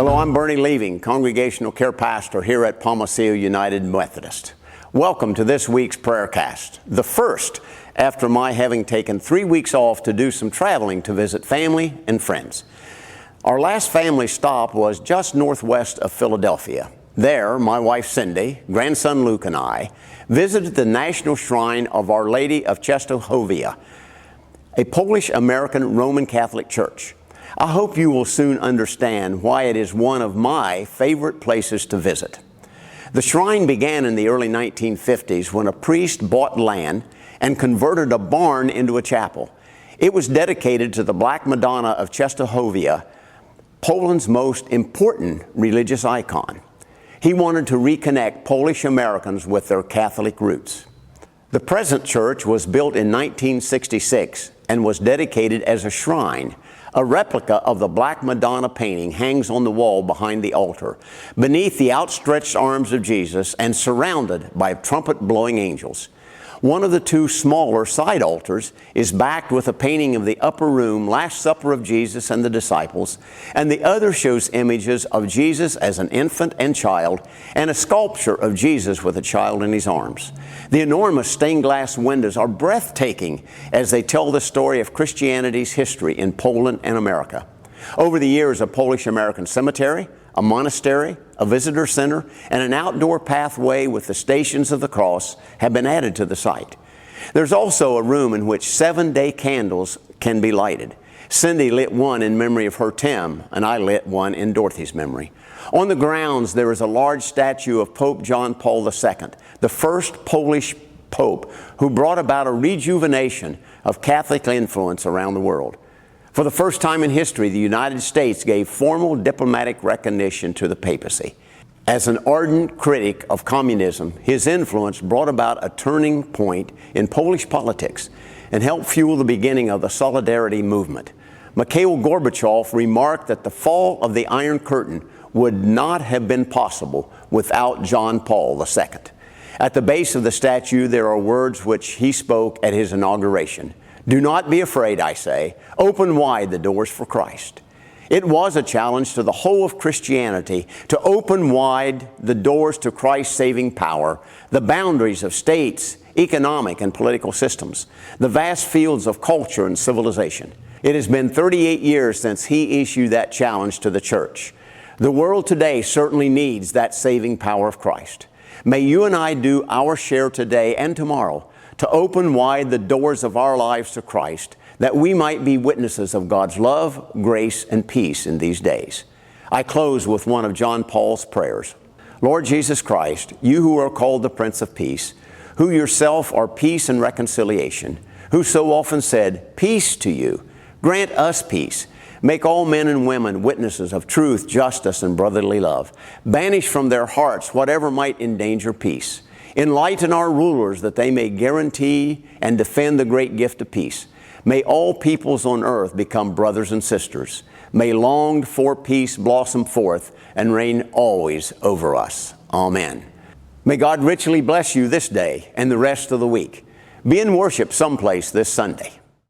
Hello, I'm Bernie Leaving, Congregational Care Pastor here at Palma United Methodist. Welcome to this week's PrayerCast, the first after my having taken 3 weeks off to do some traveling to visit family and friends. Our last family stop was just northwest of Philadelphia. There, my wife Cindy, grandson Luke, and I visited the National Shrine of Our Lady of Czestochowa, a Polish-American Roman Catholic church. I hope you will soon understand why it is one of my favorite places to visit. The shrine began in the early 1950s when a priest bought land and converted a barn into a chapel. It was dedicated to the Black Madonna of Czestochowa, Poland's most important religious icon. He wanted to reconnect Polish Americans with their Catholic roots. The present church was built in 1966 and was dedicated as a shrine. A replica of the Black Madonna painting hangs on the wall behind the altar, beneath the outstretched arms of Jesus and surrounded by trumpet-blowing angels. One of the two smaller side altars is backed with a painting of the upper room, Last Supper of Jesus and the disciples, and the other shows images of Jesus as an infant and child, and a sculpture of Jesus with a child in his arms. The enormous stained glass windows are breathtaking as they tell the story of Christianity's history in Poland and America. Over the years, a Polish-American cemetery, a monastery, a visitor center, and an outdoor pathway with the Stations of the Cross have been added to the site. There's also a room in which 7-day candles can be lighted. Cindy lit one in memory of her Tim, and I lit one in Dorothy's memory. On the grounds, there is a large statue of Pope John Paul II, the first Polish Pope who brought about a rejuvenation of Catholic influence around the world. For the first time in history, the United States gave formal diplomatic recognition to the papacy. As an ardent critic of communism, his influence brought about a turning point in Polish politics and helped fuel the beginning of the Solidarity movement. Mikhail Gorbachev remarked that the fall of the Iron Curtain would not have been possible without John Paul II. At the base of the statue, there are words which he spoke at his inauguration. "Do not be afraid, I say. Open wide the doors for Christ." It was a challenge to the whole of Christianity to open wide the doors to Christ's saving power, the boundaries of states, economic and political systems, the vast fields of culture and civilization. It has been 38 years since he issued that challenge to the church. The world today certainly needs that saving power of Christ. May you and I do our share today and tomorrow to open wide the doors of our lives to Christ, that we might be witnesses of God's love, grace, and peace in these days. I close with one of John Paul's prayers. Lord Jesus Christ, you who are called the Prince of Peace, who yourself are peace and reconciliation, who so often said, "Peace to you," grant us peace. Make all men and women witnesses of truth, justice, and brotherly love. Banish from their hearts whatever might endanger peace. Enlighten our rulers that they may guarantee and defend the great gift of peace. May all peoples on earth become brothers and sisters. May longed for peace blossom forth and reign always over us. Amen. May God richly bless you this day and the rest of the week. Be in worship someplace this Sunday.